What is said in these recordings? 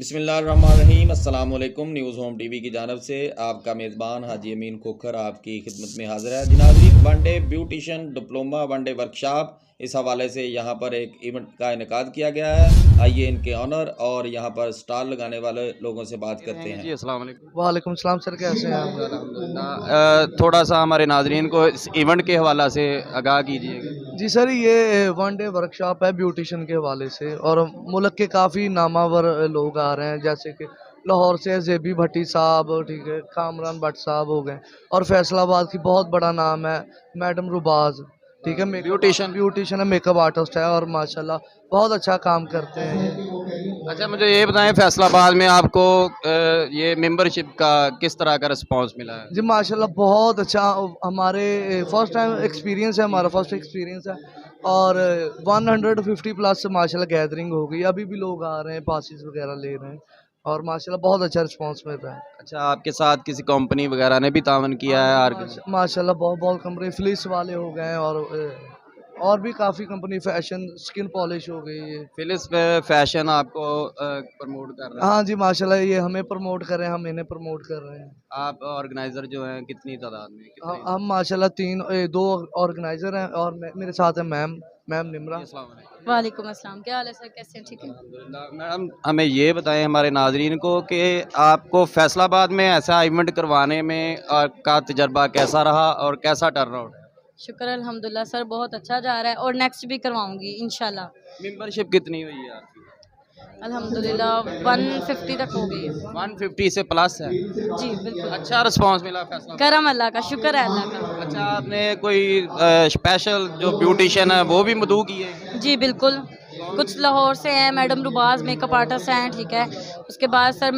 बिस्मिल्लाहिर्रहमानिर्रहीम अस्सलाम वालेकुम। न्यूज़ होम टीवी की जानब से आपका मेज़बान हाजी अमीन खोखर आपकी खिदमत में हाज़िर है। जनाज़रीन, one day beautician diploma one day workshop, इस हवाले से यहाँ पर एक इवेंट का इनेकाद किया गया है। आइए इनके ऑनर और यहाँ पर स्टॉल लगाने वाले लोगों से बात करते हैं। जी, अस्सलाम वालेकुम। वालेकुम सलाम सर, कैसे हैं आप? अल्हम्दुलिल्लाह। थोड़ा सा हमारे नाज़रीन को इस इवेंट के हवाला से आगाह कीजिएगा। जी सर, ये वन डे वर्कशॉप है ब्यूटिशन के हवाले से, और मुल्क के काफ़ी नामावर लोग आ रहे हैं, जैसे कि लाहौर से जेबी भट्टी साहब, ठीक है, कामरान भट्ट साहब हो गए, और फैसलाबाद की बहुत बड़ा नाम है मैडम रुबाज, ठीक है, ब्यूटिशन है, मेकअप आर्टिस्ट है, और माशाल्लाह बहुत अच्छा काम करते हैं ये। अच्छा, मुझे ये बताएं, फैसलाबाद में आपको ये मेंबरशिप का किस तरह का रिस्पांस मिला है? जी माशाल्लाह बहुत अच्छा, हमारे फर्स्ट टाइम एक्सपीरियंस है, हमारा फर्स्ट एक्सपीरियंस है, और 150 प्लस माशाल्लाह गैदरिंग हो गई, अभी भी लोग आ रहे हैं, पासिस वगैरह ले रहे हैं, और माशाल्लाह बहुत अच्छा रिस्पांस मिल रहा है। अच्छा, आपके साथ किसी कंपनी वगैरह ने भी तावन किया है? माशाल्लाह बहुत बहुत कंपनी फिलिस वाले हो गए हैं, और भी काफ़ी कंपनी, फैशन स्किन पॉलिश हो गई है। फिलिस फैशन आपको प्रमोट कर रहा है? हाँ जी माशाल्लाह, ये हमें प्रमोट कर रहे हैं, हम इन्हें प्रमोट कर रहे हैं। आप ऑर्गेनाइजर जो हैं कितनी तादाद में, हम माशाल्लाह दो ऑर्गेनाइजर हैं, और मेरे साथ है मैम निम्रा। अस्सलाम वालेकुम। वालेकुम अस्सलाम। क्या हाल है सर, कैसे हैं? ठीक है। अल्हम्दुलिल्लाह। मैडम, हमें ये बताएं हमारे नाजरीन को कि आपको फैसलाबाद में ऐसा इवेंट करवाने में आपका तजर्बा कैसा रहा और कैसा टर्न आउट? शुक्र अल्हम्दुलिल्लाह सर, बहुत अच्छा जा रहा है, और नेक्स्ट भी करवाऊंगी इंशाल्लाह। मेंबरशिप कितनी हुई है आपकी? अल्हम्दुलिल्लाह 150 तक हो गई है। 150 से प्लस है। जी बिल्कुल। अच्छा रिस्पांस मिला फैसला? करम अल्लाह का, शुक्र है अल्लाह का। अच्छा, आपने कोई स्पेशल जो ब्यूटिशियन है वो भी मदऊ की है? जी बिल्कुल, कुछ लाहौर से हैं, मैडम रुबाज मेकअप आर्टिस्ट हैं, ठीक है। उसके बाद सर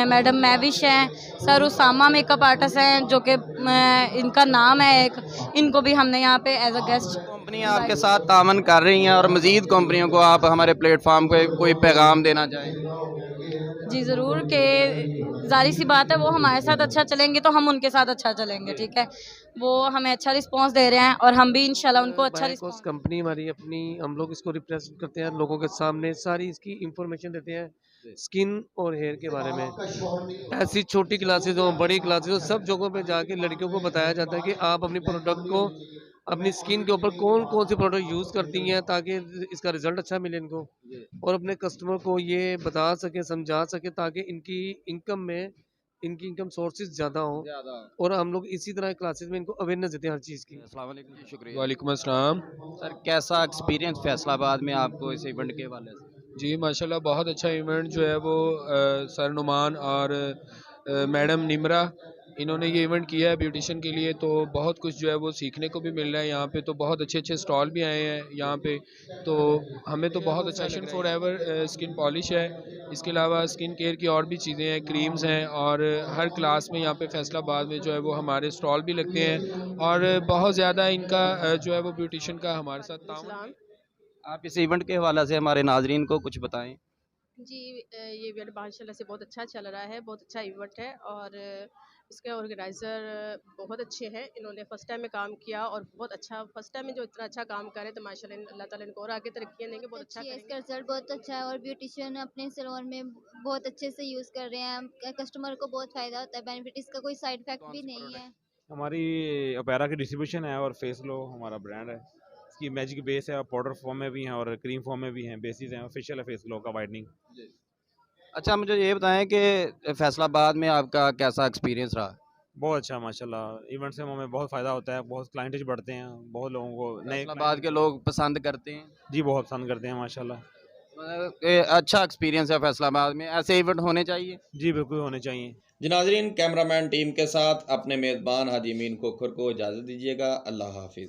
मैडम मैविश हैं, सर उसामा मेकअप आर्टिस्ट हैं, जो कि इनका नाम है एक, इनको भी हमने यहाँ पे एज अ गेस्ट। कंपनी आपके साथ तामन कर रही हैं, और मजीद कंपनियों को आप हमारे प्लेटफॉर्म पे कोई पैगाम देना चाहें? जी ज़रूर, कि ज़ाहिर सी बात है, वो हमारे साथ अच्छा चलेंगे तो हम उनके साथ अच्छा चलेंगे, ठीक है। वो हमें अच्छा रिस्पांस दे रहे हैं, और हम भी इंशाल्लाह उनको अच्छा रिस्पांस। कंपनी हमारी अपनी, हम लोग इसको रिप्रेजेंट करते हैं, लोगों के सामने सारी इसकी इंफॉर्मेशन देते हैं स्किन और हेयर के बारे में। ऐसी छोटी क्लासेस हो, बड़ी क्लासेस हो, सब जगहों पे जाके लड़कियों को बताया जाता है कि आप अपनी प्रोडक्ट को, अपनी स्किन के ऊपर कौन कौन सी प्रोडक्ट यूज़ करती हैं, ताकि इसका रिजल्ट अच्छा मिले इनको, और अपने कस्टमर को ये बता सके, समझा सके, ताकि इनकी इनकम सोर्सेज ज़्यादा हो, और हम लोग इसी तरह क्लासेस में इनको अवेयरनेस देते हैं हर चीज़ की। अस्सलाम वालेकुम जी, शुक्रिया। वालेकुम अस्सलाम। सर, कैसा एक्सपीरियंस फैसलाबाद में आपको इस इवेंट के हवाले से? जी माशाल्लाह, बहुत अच्छा इवेंट जो है वो सर नुमान और मैडम निम्रा, इन्होंने ये इवेंट किया है ब्यूटिशन के लिए, तो बहुत कुछ जो है वो सीखने को भी मिल रहा है यहाँ पे। तो बहुत अच्छे अच्छे स्टॉल भी आए हैं यहाँ पे, तो हमें तो बहुत अच्छा fashion for ever skin polish है, इसके अलावा स्किन केयर की और भी चीज़ें हैं, क्रीम्स हैं, और हर क्लास में यहाँ पे फैसलाबाद में जो है वो हमारे स्टॉल भी लगते हैं, और बहुत ज़्यादा इनका जो है वो ब्यूटिशन का हमारे साथ ताउन है। आप इस इवेंट के हवाले से हमारे नाजरीन को कुछ बताएं। जी, ये इवेंट माशाल्लाह से बहुत अच्छा चल रहा है, बहुत अच्छा इवेंट है, और इसके ऑर्गेनाइज़र बहुत अच्छे हैं। इन्होंने फ़र्स्ट टाइम में काम किया, और बहुत अच्छा, फ़र्स्ट टाइम में जो इतना अच्छा काम करे, तो माशाल्लाह अल्लाह ताला इनको और आगे तरक्कियाँ देंगे, बहुत अच्छा अच्छी है, करेंगे। इसका रिजल्ट बहुत अच्छा है, और ब्यूटिशियन अपने सैलून में बहुत अच्छे से यूज़ कर रहे हैं, कस्टमर को बहुत फ़ायदा होता है, बेनिफिट, इसका कोई साइड इफेक्ट भी नहीं है। हमारी अपेरा की डिस्ट्रीब्यूशन है, और फेस लो हमारा ब्रांड है। इसकी मैजिक बेस है, पाउडर फॉर्म में भी हैं और क्रीम फॉर्म में भी हैं, बेसिस हैं, ऑफिशियल है फेस लो का वाइडनिंग। अच्छा, मुझे ये बताएं कि फैसलाबाद में आपका कैसा एक्सपीरियंस रहा? बहुत अच्छा माशाल्लाह, इवेंट से हमें बहुत फ़ायदा होता है, बहुत क्लाइंटेज बढ़ते हैं, बहुत लोगों को नए फैसलाबाद के लोग पसंद करते हैं? जी बहुत पसंद करते हैं माशाल्लाह। मतलब कि अच्छा एक्सपीरियंस है फैसलाबाद में, ऐसे इवेंट होने चाहिए? जी बिल्कुल होने चाहिए। जनाज़रीन, कैमरामैन टीम के साथ अपने मेज़बान हाजी अमीन खोखर को इजाज़त दीजिएगा। अल्लाह हाफिज़।